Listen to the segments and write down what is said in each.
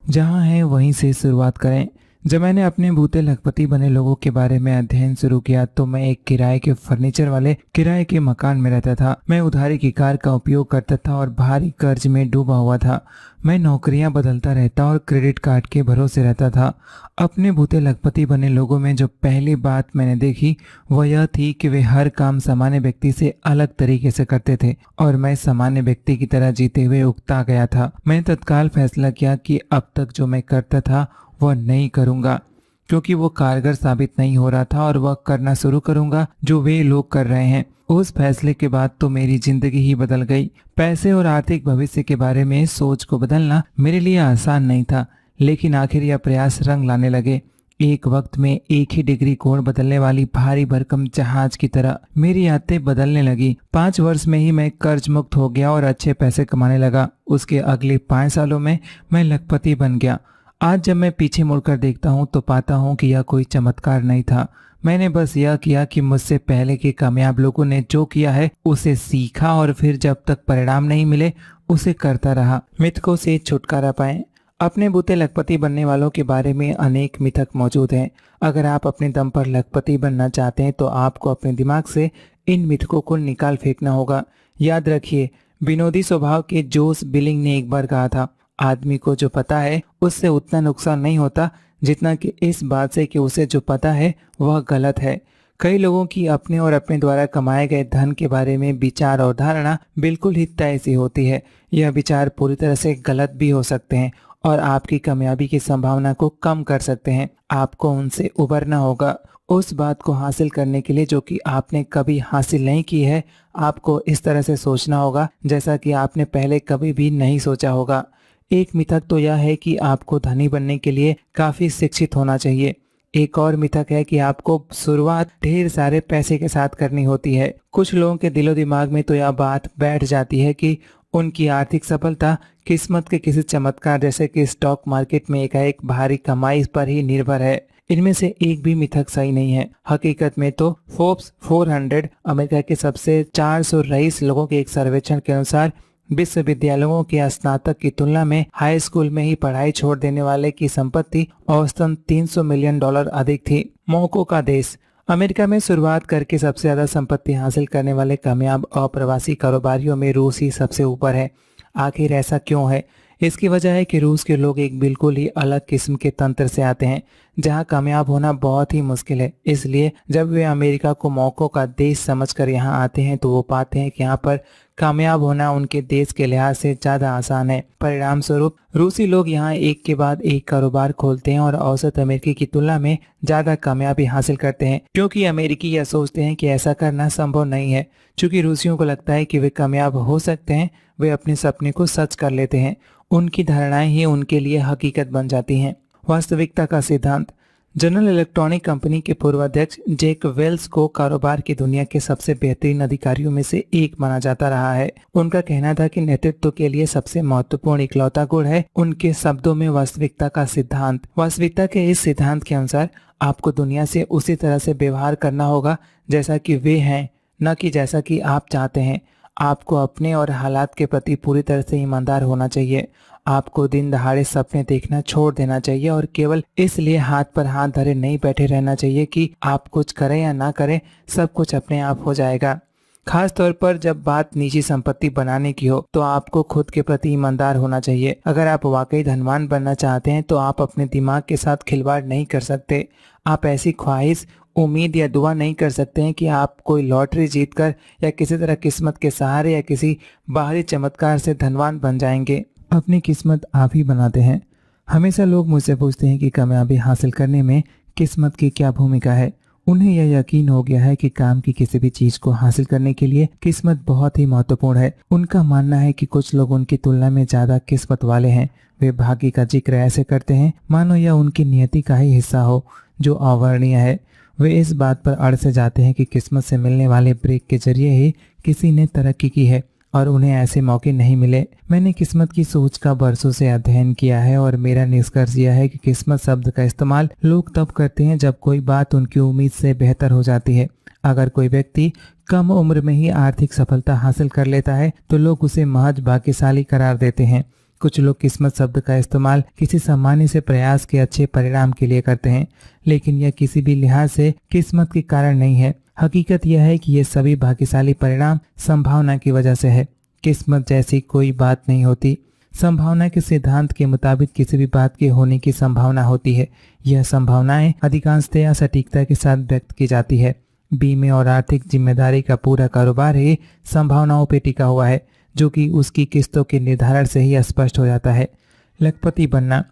जहाँ हैं वहीं से शुरुआत करें। जब मैंने अपने भूते लखपति बने लोगों के बारे में अध्ययन शुरू किया तो मैं एक किराए के फर्नीचर वाले किराए के मकान में रहता था। मैं उधारी की कार का उपयोग करता था और भारी कर्ज में डूबा हुआ था। मैं नौकरियां बदलता रहता और क्रेडिट कार्ड के भरोसे रहता था। अपने भूते लखपति बने लोगों में जो पहली बात मैंने देखी वह यह थी कि वे हर काम सामान्य व्यक्ति से अलग तरीके से करते थे और मैं सामान्य व्यक्ति की तरह जीते हुए उकता गया था। मैंने तत्काल फैसला किया कि अब तक जो मैं करता था वह नहीं करूंगा, क्योंकि वो कारगर साबित नहीं हो रहा था, और वह करना शुरू करूंगा जो वे लोग कर रहे हैं। उस फैसले के बाद तो मेरी जिंदगी ही बदल गई। पैसे और आर्थिक भविष्य के बारे में सोच को बदलना मेरे लिए आसान नहीं था, लेकिन आखिर यह प्रयास रंग लाने लगे। एक वक्त में एक ही डिग्री कोण बदलने वाली भारी भरकम जहाज की तरह मेरी आदतें बदलने लगी। 5 वर्ष में ही मैं कर्ज मुक्त हो गया और अच्छे पैसे कमाने लगा। उसके अगले 5 सालों में मैं लखपति बन गया। आज जब मैं पीछे मुड़कर देखता हूँ तो पाता हूँ कि यह कोई चमत्कार नहीं था। मैंने बस यह किया कि मुझसे पहले के कामयाब लोगों ने जो किया है उसे सीखा और फिर जब तक परिणाम नहीं मिले उसे करता रहा। मिथकों से छुटकारा पाएं। अपने भूते लखपति बनने वालों के बारे में अनेक मिथक मौजूद हैं। अगर आप अपने दम पर लखपति बनना चाहते हैं तो आपको अपने दिमाग से इन मिथकों को निकाल फेंकना होगा। याद रखिए, विनोदी स्वभाव के जोस बिलिंग ने एक बार कहा था, आदमी को जो पता है उससे उतना नुकसान नहीं होता जितना कि इस बात से कि उसे जो पता है वह गलत है। कई लोगों की अपने और अपने द्वारा कमाए गए धन के बारे में विचार और धारणा बिल्कुल ही तय सी होती है। यह विचार पूरी तरह से गलत भी हो सकते हैं और आपकी कामयाबी की संभावना को कम कर सकते हैं। आपको उनसे उबरना होगा। उस बात को हासिल करने के लिए जो कि आपने कभी हासिल नहीं की है, आपको इस तरह से सोचना होगा जैसा कि आपने पहले कभी भी नहीं सोचा होगा। एक मिथक तो यह है कि आपको धनी बनने के लिए काफी शिक्षित होना चाहिए। एक और मिथक है कि आपको शुरुआत ढेर सारे पैसे के साथ करनी होती है। कुछ लोगों के दिलो दिमाग में तो यह बात बैठ जाती है कि उनकी आर्थिक सफलता किस्मत के किसी चमत्कार जैसे कि स्टॉक मार्केट में एकाएक भारी कमाई पर ही निर्भर है। इनमें से एक भी मिथक सही नहीं है। हकीकत में तो फोर्ब्स 400 अमेरिका के सबसे 400 रईस लोगों के एक सर्वेक्षण के अनुसार विश्वविद्यालयों के स्नातक की तुलना में हाई स्कूल में ही पढ़ाई छोड़ देने वाले की संपत्ति औसतन $300 मिलियन अधिक थी। मौकों का देश। अमेरिका में शुरुआत करके सबसे ज्यादा संपत्ति हासिल करने वाले कामयाब अप्रवासी कारोबारियों में रूस ही सबसे ऊपर है। आखिर ऐसा क्यों है? इसकी वजह है कि रूस के लोग एक बिल्कुल ही अलग किस्म के तंत्र से आते हैं जहां कामयाब होना बहुत ही मुश्किल है। इसलिए जब वे अमेरिका को मौकों का देश समझकर यहां आते हैं तो वो पाते हैं कि यहाँ पर कामयाब होना उनके देश के लिहाज से ज्यादा आसान है। परिणाम स्वरूप रूसी लोग यहाँ एक के बाद एक कारोबार खोलते हैं और औसत अमेरिकी की तुलना में ज्यादा कामयाबी हासिल करते हैं, क्योंकि अमेरिकी यह सोचते हैं कि ऐसा करना संभव नहीं है। चूंकि रूसियों को लगता है कि वे कामयाब हो सकते हैं, वे अपने सपने को सच कर लेते हैं। उनकी धारणाएं ही उनके लिए हकीकत बन जाती हैं। वास्तविकता का सिद्धांत। जनरल इलेक्ट्रॉनिक कंपनी के पूर्व अध्यक्ष जैक वेल्स को कारोबार की दुनिया के सबसे बेहतरीन अधिकारियों में से एक माना जाता रहा है। उनका कहना था कि नेतृत्व के लिए सबसे महत्वपूर्ण इकलौता गुण है उनके शब्दों में वास्तविकता का सिद्धांत। वास्तविकता के इस सिद्धांत के अनुसार आपको दुनिया से उसी तरह से व्यवहार करना होगा जैसा कि वे हैं, न कि जैसा कि आप चाहते हैं। आपको अपने और हालात के प्रति पूरी तरह से ईमानदार होना चाहिए। आपको दिन दहाड़े सपने देखना छोड़ देना चाहिए और केवल इसलिए हाथ पर हाथ धरे नहीं बैठे रहना चाहिए कि आप कुछ करें या ना करें, सब कुछ अपने आप हो जाएगा। खास तौर पर जब बात निजी संपत्ति बनाने की हो तो आपको खुद के प्रति ईमानदार होना चाहिए। अगर आप वाकई धनवान बनना चाहते हैं तो आप अपने दिमाग के साथ खिलवाड़ नहीं कर सकते। आप ऐसी ख्वाहिश, उम्मीद या दुआ नहीं कर सकते हैं कि आप कोई लॉटरी जीतकर या किसी तरह किस्मत के सहारे या किसी बाहरी चमत्कार से धनवान बन जाएंगे। अपनी किस्मत आप ही बनाते हैं। हमेशा लोग मुझसे पूछते हैं कि कामयाबी हासिल करने में किस्मत की क्या भूमिका है। उन्हें यह यकीन हो गया है कि काम की किसी भी चीज को हासिल करने के लिए किस्मत बहुत ही महत्वपूर्ण है। उनका मानना है कि कुछ लोग उनकी तुलना में ज्यादा किस्मत वाले हैं। वे भाग्य का जिक्र ऐसे करते हैं मानो यह उनकी नियति का ही हिस्सा हो जो अवर्णीय है। वे इस बात पर अड़ से जाते हैं कि किस्मत से मिलने वाले ब्रेक के जरिए ही किसी ने तरक्की की है और उन्हें ऐसे मौके नहीं मिले। मैंने किस्मत की सोच का बरसों से अध्ययन किया है और मेरा निष्कर्ष यह है कि किस्मत शब्द का इस्तेमाल लोग तब करते हैं जब कोई बात उनकी उम्मीद से बेहतर हो जाती है। अगर कोई व्यक्ति कम उम्र में ही आर्थिक सफलता हासिल कर लेता है तो लोग उसे महज भाग्यशाली करार देते हैं। कुछ लोग किस्मत शब्द का इस्तेमाल किसी सामान्य से प्रयास के अच्छे परिणाम के लिए करते हैं, लेकिन यह किसी भी लिहाज से किस्मत के कारण नहीं है। हकीकत यह है कि ये सभी भाग्यशाली परिणाम संभावना की वजह से है। किस्मत जैसी कोई बात नहीं होती। संभावना के सिद्धांत के मुताबिक किसी भी बात के होने की संभावना होती है। यह संभावनाएं अधिकांशतया सटीकता के साथ व्यक्त की जाती है। बीमे और आर्थिक जिम्मेदारी का पूरा कारोबार ही संभावनाओं पर टिका हुआ है, जो कि उसकी किस्तों के निर्धारण से ही स्पष्ट हो जाता है। लखपति बनना।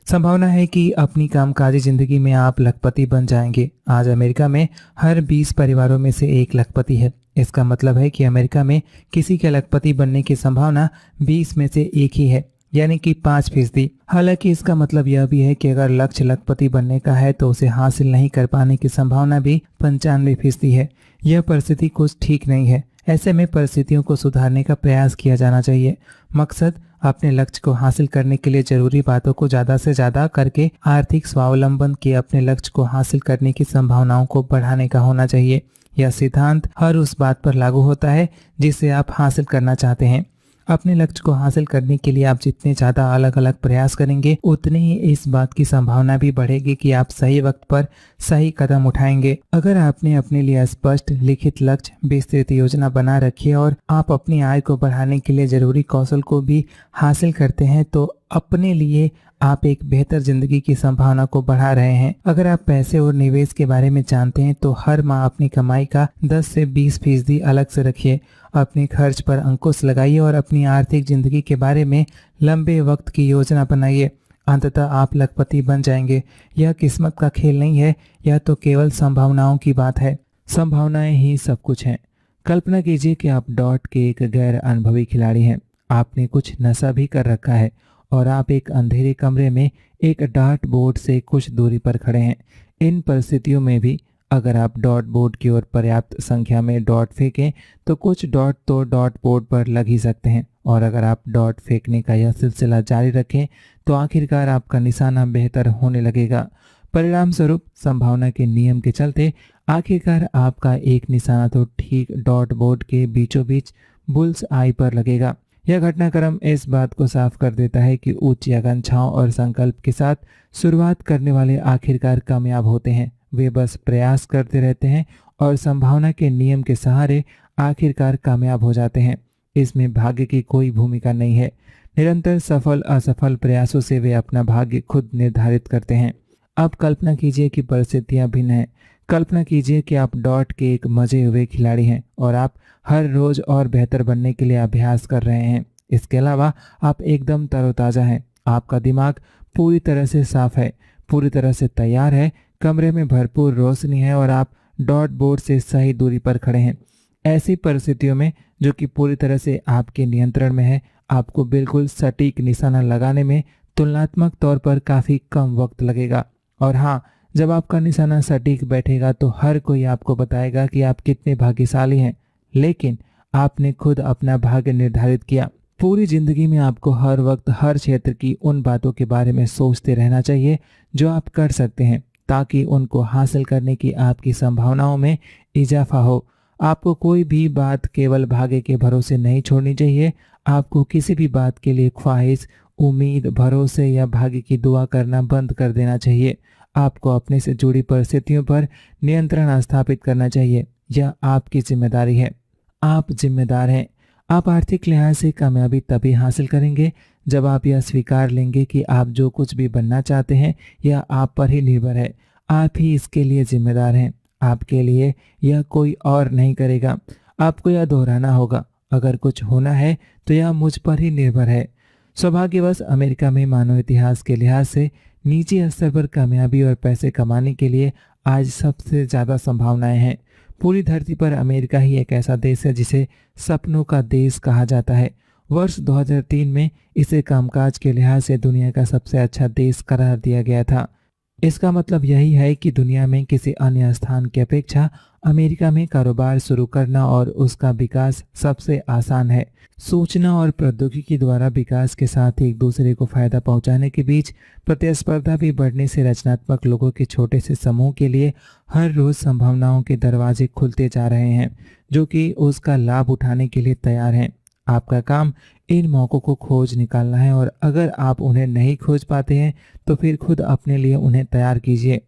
संभावना है कि अपनी कामकाजी जिंदगी में आप लखपति बन जाएंगे। आज अमेरिका में हर 20 परिवारों में से एक लखपति है। इसका मतलब है कि अमेरिका में किसी के लखपति बनने की संभावना 20 में से एक ही है, यानी कि 5%। हालांकि इसका मतलब यह भी है कि अगर लक्ष्य लखपति बनने का है तो उसे हासिल नहीं कर पाने की संभावना भी 95% है। यह परिस्थिति कुछ ठीक नहीं है। ऐसे में परिस्थितियों को सुधारने का प्रयास किया जाना चाहिए। मकसद अपने लक्ष्य को हासिल करने के लिए जरूरी बातों को ज्यादा से ज्यादा करके आर्थिक स्वावलंबन के अपने लक्ष्य को हासिल करने की संभावनाओं को बढ़ाने का होना चाहिए। यह सिद्धांत हर उस बात पर लागू होता है जिसे आप हासिल करना चाहते हैं। अपने लक्ष्य को हासिल करने के लिए आप जितने ज्यादा अलग अलग प्रयास करेंगे, उतनी ही इस बात की संभावना भी बढ़ेगी कि आप सही वक्त पर सही कदम उठाएंगे। अगर आपने अपने लिए स्पष्ट लिखित लक्ष्य, विस्तृत योजना बना रखी है और आप अपनी आय को बढ़ाने के लिए जरूरी कौशल को भी हासिल करते हैं, तो अपने लिए आप एक बेहतर जिंदगी की संभावना को बढ़ा रहे हैं। अगर आप पैसे और निवेश के बारे में जानते हैं तो हर माह अपनी कमाई का 10 से 20% अलग से रखिए। अपने खर्च पर अंकुश लगाइए और अपनी आर्थिक जिंदगी के बारे में लंबे वक्त की योजना बनाइए। अंततः आप लखपति बन जाएंगे। यह किस्मत का खेल नहीं है, यह तो केवल संभावनाओं की बात है। संभावनाएं ही सब कुछ हैं। कल्पना कीजिए कि आप डॉट के एक गैर अनुभवी खिलाड़ी हैं। आपने कुछ नशा भी कर रखा है और आप एक अंधेरे कमरे में एक डार्ट बोर्ड से कुछ दूरी पर खड़े हैं। इन परिस्थितियों में भी अगर आप डॉट बोर्ड की ओर पर्याप्त संख्या में डॉट फेंकें तो कुछ डॉट तो डॉट बोर्ड पर लग ही सकते हैं, और अगर आप डॉट फेंकने का यह सिलसिला जारी रखें तो आखिरकार आपका निशाना बेहतर होने लगेगा। परिणाम स्वरूप संभावना के नियम के चलते आखिरकार आपका एक निशाना तो ठीक डॉट बोर्ड के बीचों बीच बुल्स आई पर लगेगा। यह घटनाक्रम इस बात को साफ कर देता है कि उच्च आकांक्षाओं और संकल्प के साथ शुरुआत करने वाले आखिरकार कामयाब होते हैं। वे बस प्रयास करते रहते हैं और संभावना के नियम के सहारे आखिरकार कामयाब हो जाते हैं। इसमें भाग्य की कोई भूमिका नहीं है। निरंतर सफल असफल प्रयासों से वे अपना भाग्य खुद निर्धारित करते हैं। अब कल्पना कीजिए कि परिस्थितियां भिन्न हैं। कल्पना कीजिए कि आप डॉट के एक मजे हुए खिलाड़ी हैं और आप हर रोज और बेहतर बनने के लिए अभ्यास कर रहे हैं। इसके अलावा आप एकदम तरोताजा हैं। आपका दिमाग पूरी तरह से साफ है, पूरी तरह से तैयार है, कमरे में भरपूर रोशनी है और आप डॉट बोर्ड से सही दूरी पर खड़े हैं। ऐसी परिस्थितियों में, जो कि पूरी तरह से आपके नियंत्रण में है, आपको बिल्कुल सटीक निशाना लगाने में तुलनात्मक तौर पर काफी कम वक्त लगेगा। और हाँ, जब आपका निशाना सटीक बैठेगा तो हर कोई आपको बताएगा कि आप कितने भाग्यशाली हैं, लेकिन आपने खुद अपना भाग्य निर्धारित किया। पूरी जिंदगी में आपको हर वक्त हर क्षेत्र की उन बातों के बारे में सोचते रहना चाहिए जो आप कर सकते हैं, ताकि उनको हासिल करने की आपकी संभावनाओं में इजाफा हो। आपको कोई भी बात केवल भाग्य के भरोसे नहीं छोड़नी चाहिए। आपको किसी भी बात के लिए ख्वाहिश, उम्मीद, भरोसे या भाग्य की दुआ करना बंद कर देना चाहिए। आपको अपने से जुड़ी परिस्थितियों पर नियंत्रण स्थापित करना चाहिए। यह आपकी जिम्मेदारी है। आप जिम्मेदार हैं। आप आर्थिक लिहाज से कामयाबी तभी हासिल करेंगे जब आप यह स्वीकार लेंगे कि आप जो कुछ भी बनना चाहते हैं यह आप पर ही निर्भर है। आप ही इसके लिए जिम्मेदार हैं। आपके लिए यह कोई और नहीं करेगा। आपको यह दोहराना होगा, अगर कुछ होना है तो यह मुझ पर ही निर्भर है। सौभाग्यवश अमेरिका में मानव इतिहास के लिहाज से निजी स्तर पर कामयाबी और पैसे कमाने के लिए आज सबसे ज़्यादा संभावनाएं हैं। पूरी धरती पर अमेरिका ही एक ऐसा देश है जिसे सपनों का देश कहा जाता है। वर्ष 2003 में इसे कामकाज के लिहाज से दुनिया का सबसे अच्छा देश करार दिया गया था। इसका मतलब यही है कि दुनिया में किसी अन्य स्थान की अपेक्षा अमेरिका में कारोबार शुरू करना और उसका विकास सबसे आसान है। सूचना और प्रौद्योगिकी द्वारा विकास के साथ एक दूसरे को फायदा पहुंचाने के बीच प्रतिस्पर्धा भी बढ़ने से रचनात्मक लोगों के छोटे से समूह के लिए हर रोज संभावनाओं के दरवाजे खुलते जा रहे हैं, जो कि उसका लाभ उठाने के लिए तैयार हैं। आपका काम इन मौक़ों को खोज निकालना है और अगर आप उन्हें नहीं खोज पाते हैं तो फिर खुद अपने लिए उन्हें तैयार कीजिए।